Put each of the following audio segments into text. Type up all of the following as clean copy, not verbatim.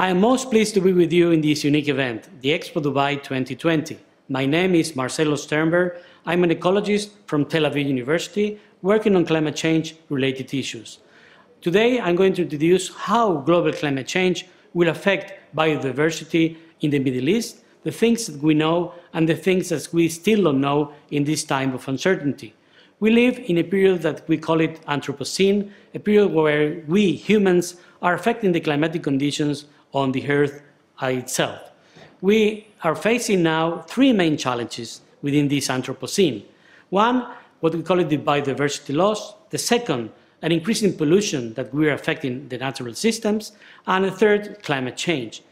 I am most pleased to be with you in this unique event, the Expo Dubai 2020. My name is Marcelo Sternberg. I'm an ecologist from Tel Aviv University working on climate change related issues. Today I'm going to introduce how global climate change will affect biodiversity in the Middle East, the things that we know and the things that we still don't know in this time of uncertainty. We live in a period that we call it Anthropocene, a period where we humans are affecting the climatic conditions on the Earth itself. We are facing now three main challenges within this Anthropocene. One, what we call it the biodiversity loss. The second, an increasing pollution that we are affecting the natural systems. And the third, climate change.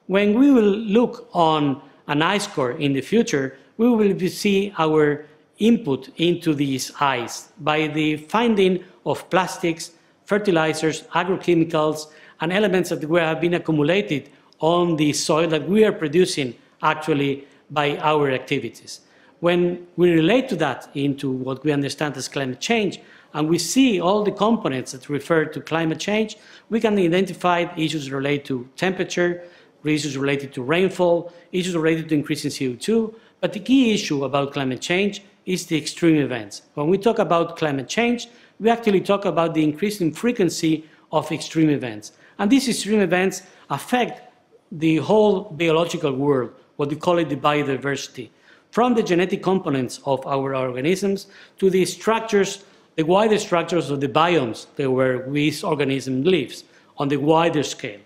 When we will look on an ice core in the future, we will see our input into these ice by the finding of plastics, fertilizers, agrochemicals, and elements that have been accumulated on the soil that we are producing actually by our activities. When we relate to that into what we understand as climate change, and we see all the components that refer to climate change, we can identify issues related to temperature, issues related to rainfall, issues related to increasing CO2, but the key issue about climate change is the extreme events. When we talk about climate change, we actually talk about the increasing frequency of extreme events. And these extreme events affect the whole biological world, what we call it the biodiversity, from the genetic components of our organisms to the structures, the wider structures of the biomes where this organism lives on the wider scale.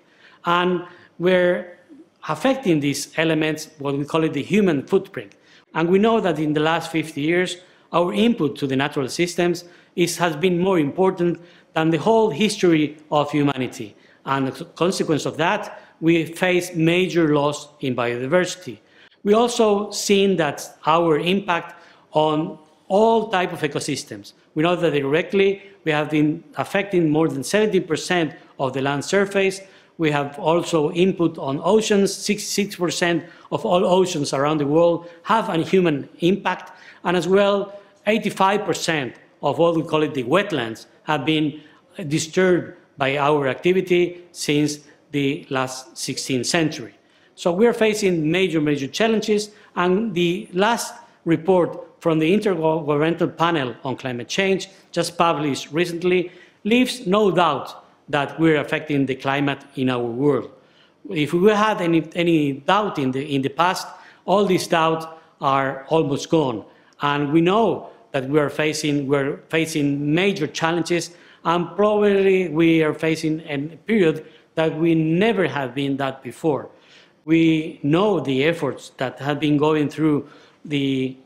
And we're affecting these elements, what we call it the human footprint. And we know that in the last 50 years, our input to the natural systems has been more important than the whole history of humanity. And as a consequence of that, we face major loss in biodiversity. We also seen that our impact on all types of ecosystems. We know that directly we have been affecting more than 70% of the land surface. We have also input on oceans. 66% of all oceans around the world have a human impact. And as well, 85% of what we call it the wetlands have been disturbed by our activity since the last 16th century. So we are facing major challenges, and the last report from the Intergovernmental Panel on Climate Change, just published recently, leaves no doubt that we're affecting the climate in our world. If we had any doubt in the past, all these doubts are almost gone. And we know that we're facing major challenges, and probably we are facing a period that we never have been that before. We know the efforts that have been going through the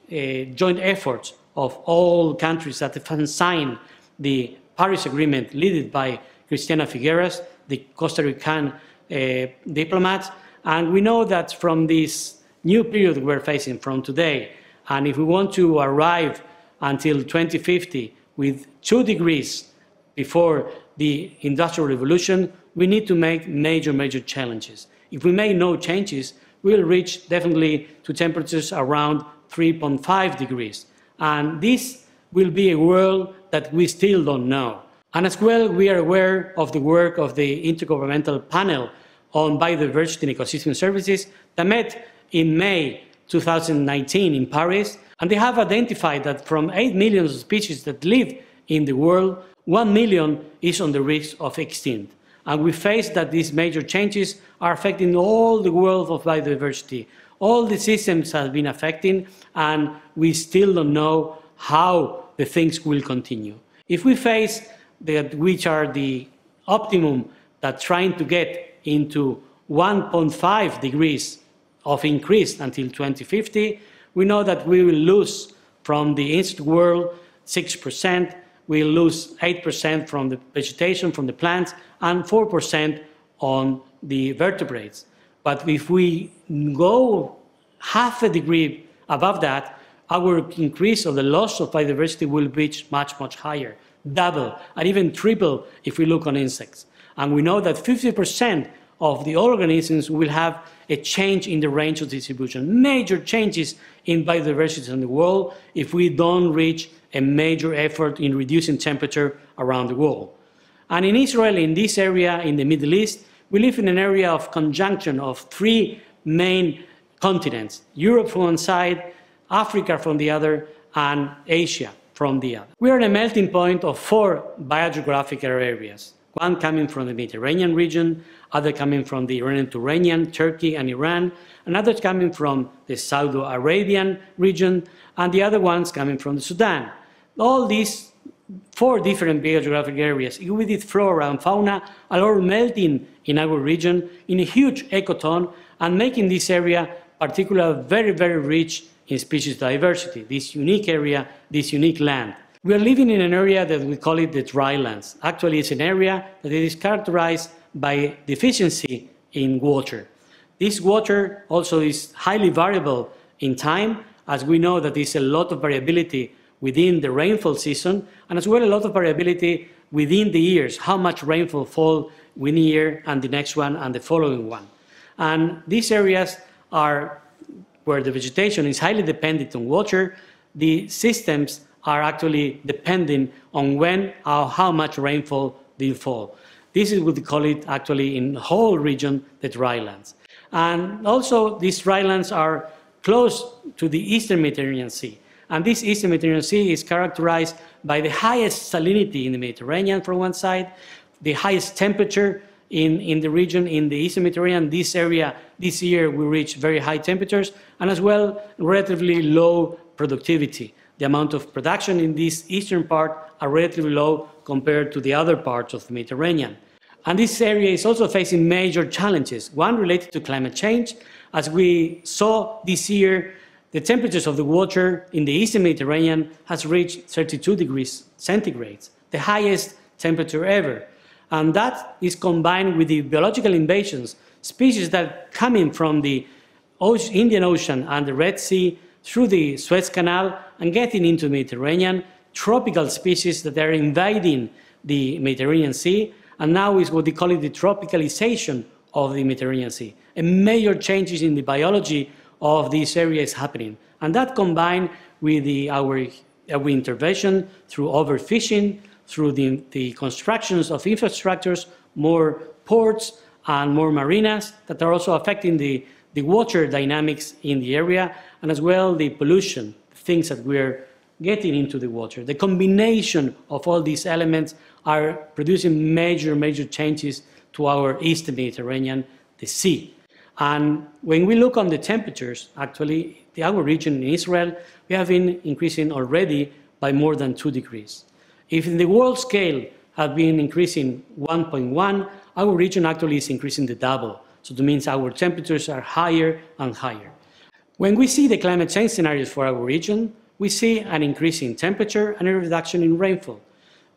joint efforts of all countries that have signed the Paris Agreement led by Cristina Figueras, the Costa Rican diplomat, and we know that from this new period we're facing from today, and if we want to arrive until 2050 with 2 degrees before the Industrial Revolution, we need to make major challenges. If we make no changes, we'll reach definitely to temperatures around 3.5 degrees. And this will be a world that we still don't know. And as well, we are aware of the work of the Intergovernmental Panel on Biodiversity and Ecosystem Services that met in May 2019 in Paris. And they have identified that from 8 million species that live in the world, 1 million is on the risk of extinct. And we face that these major changes are affecting all the world of biodiversity. All the systems have been affecting, and we still don't know how the things will continue. If we face which are the optimum that trying to get into 1.5 degrees of increase until 2050, we know that we will lose from the insect world 6%, we'll lose 8% from the vegetation, from the plants, and 4% on the vertebrates. But if we go half a degree above that, our increase of the loss of biodiversity will reach much higher, double, and even triple if we look on insects. And we know that 50% of the organisms will have a change in the range of distribution, major changes in biodiversity in the world if we don't reach a major effort in reducing temperature around the world. And in Israel, in this area, in the Middle East, We live in an area of conjunction of three main continents: Europe from one side, Africa from the other, and Asia from the other. We are a melting point of four biogeographical areas, one coming from the Mediterranean region, other coming from the Iranian, Turkey and Iran, another coming from the Saudi Arabian region, and the other ones coming from the Sudan. All these four different biogeographic areas with flora and fauna are all melting in our region in a huge ecotone and making this area particularly very, very rich in species diversity, this unique area, this unique land. We are living in an area that we call it the drylands. Actually, it's an area that is characterized by deficiency in water. This water also is highly variable in time, as we know that there's a lot of variability within the rainfall season, and as well a lot of variability within the years, how much rainfall fall one year and the next one and the following one. And these areas are where the vegetation is highly dependent on water. The systems are actually depending on when or how much rainfall will fall. This is what we call it actually in the whole region, the drylands. And also these drylands are close to the Eastern Mediterranean Sea. And this Eastern Mediterranean Sea is characterized by the highest salinity in the Mediterranean from one side, the highest temperature in the region, in the Eastern Mediterranean. This area, this year, we reached very high temperatures, and as well, relatively low productivity. The amount of production in this eastern part are relatively low compared to the other parts of the Mediterranean. And this area is also facing major challenges, one related to climate change. As we saw this year, the temperatures of the water in the Eastern Mediterranean has reached 32 degrees centigrade, the highest temperature ever. And that is combined with the biological invasions, species that are coming from the Indian Ocean and the Red Sea through the Suez Canal and getting into the Mediterranean, tropical species that are invading the Mediterranean Sea, and now is what they call it the tropicalization of the Mediterranean Sea. And major changes in the biology of this area is happening. And that combined with our intervention through overfishing, through the constructions of infrastructures, more ports and more marinas that are also affecting the water dynamics in the area, and as well the pollution, things that we're getting into the water. The combination of all these elements are producing major changes to our Eastern Mediterranean, the sea. And when we look on the temperatures, actually, our region in Israel, we have been increasing already by more than 2 degrees. If in the world scale have been increasing 1.1, our region actually is increasing the double. So that means our temperatures are higher and higher. When we see the climate change scenarios for our region, we see an increase in temperature and a reduction in rainfall.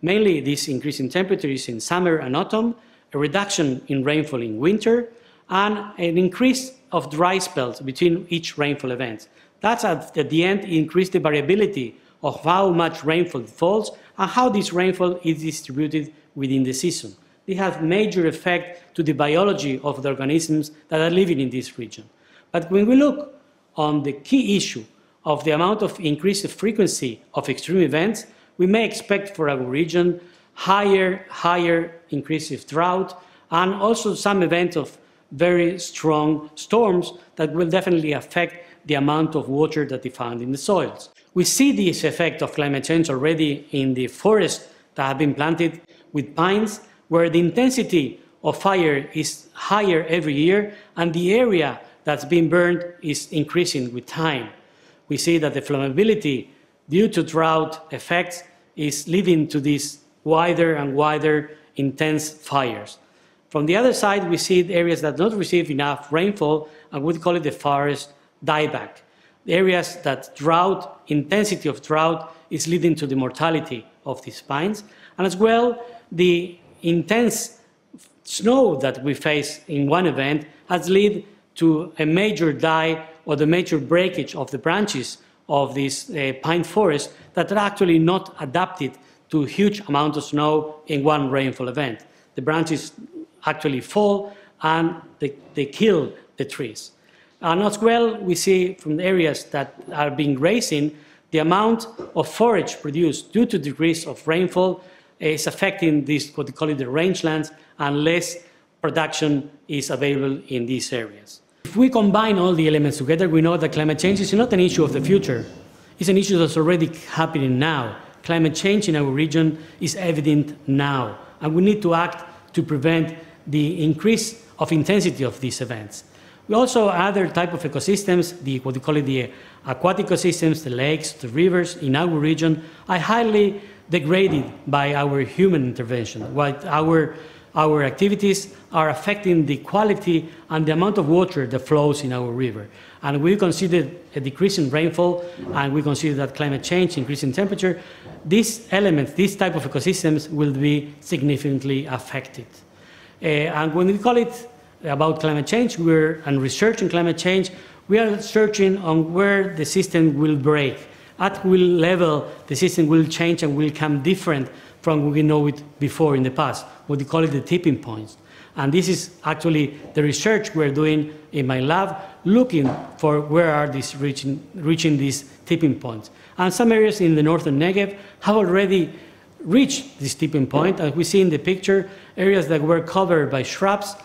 Mainly this increase in temperature is in summer and autumn, a reduction in rainfall in winter, and an increase of dry spells between each rainfall event. That's at the end increase the variability of how much rainfall falls and how this rainfall is distributed within the season. They have major effect to the biology of the organisms that are living in this region. But when we look on the key issue of the amount of increased frequency of extreme events, we may expect for our region higher increase of drought and also some event of very strong storms that will definitely affect the amount of water that they found in the soils. We see this effect of climate change already in the forests that have been planted with pines, where the intensity of fire is higher every year and the area that's being burned is increasing with time. We see that the flammability due to drought effects is leading to these wider and wider intense fires. From the other side, we see the areas that don't receive enough rainfall, and we call it the forest dieback. The areas that intensity of drought is leading to the mortality of these pines, and as well the intense snow that we face in one event has led to a major die or the major breakage of the branches of this pine forest that are actually not adapted to huge amount of snow in one rainfall event. The branches actually fall and they kill the trees. And as well, we see from the areas that are being grazing, the amount of forage produced due to degrees of rainfall is affecting this, what we call it the rangelands, and less production is available in these areas. If we combine all the elements together, we know that climate change is not an issue of the future. It's an issue that's already happening now. Climate change in our region is evident now, and we need to act to prevent the increase of intensity of these events. We also have other type of ecosystems, what we call it the aquatic ecosystems, the lakes, the rivers in our region, are highly degraded by our human intervention, while our activities are affecting the quality and the amount of water that flows in our river. And we consider a decrease in rainfall, and we consider that climate change, increase in temperature, these elements, these type of ecosystems will be significantly affected. And when we call it about climate change, and researching climate change, we are searching on where the system will break, at what level the system will change and will become different from what we know it before in the past, what we call it the tipping points. And this is actually the research we're doing in my lab, looking for where are these reaching these tipping points. And some areas in the northern Negev have already reached this tipping point, as we see in the picture, areas that were covered by shrubs.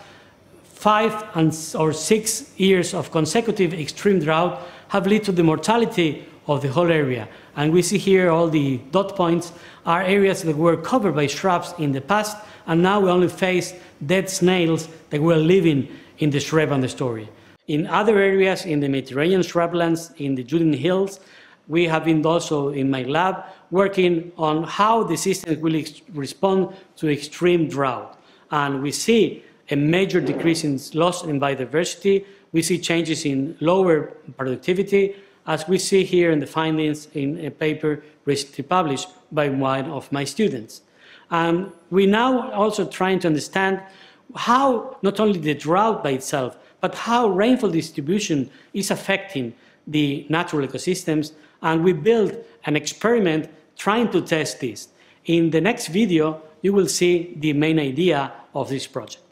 5 or 6 years of consecutive extreme drought have led to the mortality of the whole area. And we see here all the dot points are areas that were covered by shrubs in the past, and now we only face dead snails that were living in the shrub and the story. In other areas, in the Mediterranean shrublands, in the Judean Hills, we have been also in my lab working on how the system will respond to extreme drought. And we see a major decrease in loss in biodiversity. We see changes in lower productivity, as we see here in the findings in a paper recently published by one of my students. We now also trying to understand how not only the drought by itself, but how rainfall distribution is affecting the natural ecosystems, and we built an experiment trying to test this. In the next video, you will see the main idea of this project.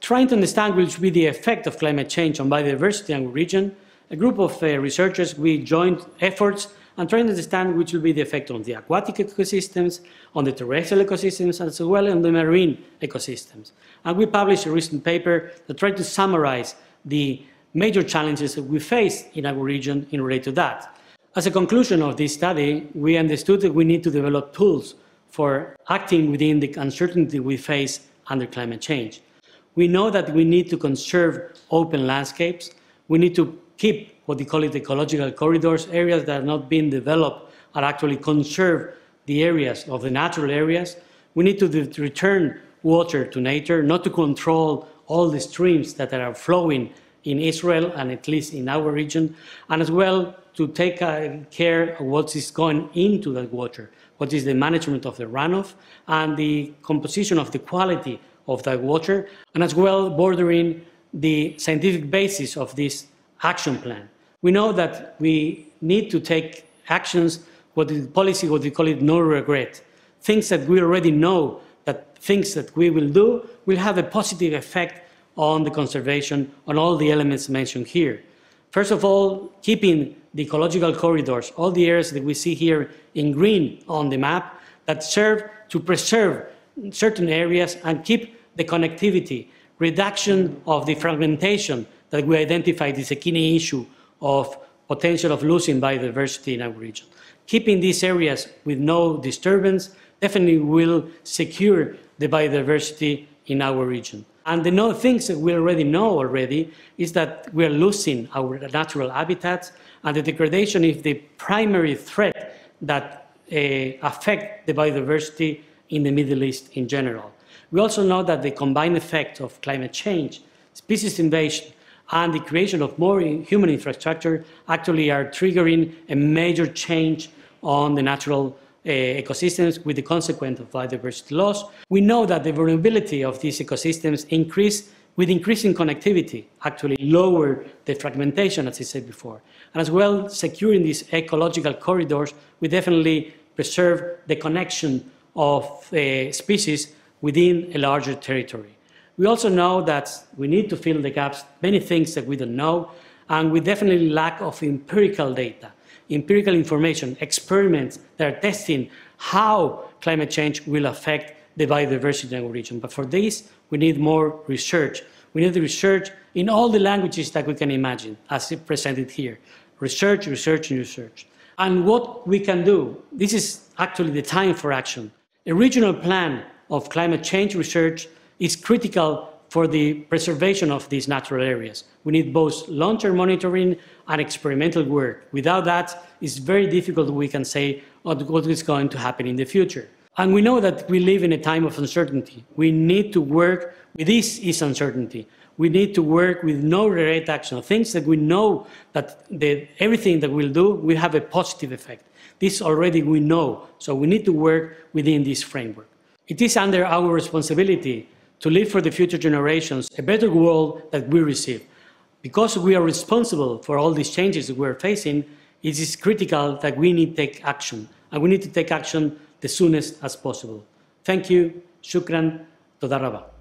Trying to understand which will be the effect of climate change on biodiversity in our region, a group of researchers, we joined efforts and trying to understand which will be the effect on the aquatic ecosystems, on the terrestrial ecosystems, as well as on the marine ecosystems. And we published a recent paper that tried to summarize the major challenges that we face in our region in relation to that. As a conclusion of this study, we understood that we need to develop tools for acting within the uncertainty we face under climate change. We know that we need to conserve open landscapes. We need to keep what we call it ecological corridors, areas that are not being developed and actually conserve the areas of the natural areas. We need to return water to nature, not to control all the streams that are flowing in Israel and at least in our region, and as well to take care of what is going into that water, what is the management of the runoff and the composition of the quality of that water, and as well bordering the scientific basis of this action plan. We know that we need to take actions, what is policy, what we call it no regret. Things that we already know that things that we will do will have a positive effect on the conservation, on all the elements mentioned here. First of all, keeping the ecological corridors, all the areas that we see here in green on the map that serve to preserve certain areas and keep the connectivity, reduction of the fragmentation that we identified is a key issue of potential of losing biodiversity in our region. Keeping these areas with no disturbance definitely will secure the biodiversity in our region. And the things that we already know is that we are losing our natural habitats, and the degradation is the primary threat that affect the biodiversity in the Middle East in general. We also know that the combined effect of climate change, species invasion, and the creation of more human infrastructure actually are triggering a major change on the natural ecosystems with the consequence of biodiversity loss. We know that the vulnerability of these ecosystems increase with increasing connectivity, actually lower the fragmentation, as I said before. And as well, securing these ecological corridors, we definitely preserve the connection of species within a larger territory. We also know that we need to fill the gaps, many things that we don't know, and we definitely lack of empirical data, empirical information, experiments that are testing how climate change will affect the biodiversity in our region. But for this, we need more research. We need research in all the languages that we can imagine, as presented here. Research, research, and research. And what we can do, this is actually the time for action. A regional plan of climate change research is critical for the preservation of these natural areas. We need both long-term monitoring and experimental work. Without that, it's very difficult we can say what is going to happen in the future. And we know that we live in a time of uncertainty. We need to work with this uncertainty. We need to work with no direct action, things that we know that everything that we'll do will have a positive effect. This already we know, so we need to work within this framework. It is under our responsibility to leave for the future generations a better world that we receive. Because we are responsible for all these changes that we're facing, it is critical that we need to take action, and we need to take action the soonest as possible. Thank you. Shukran. Toda rabba.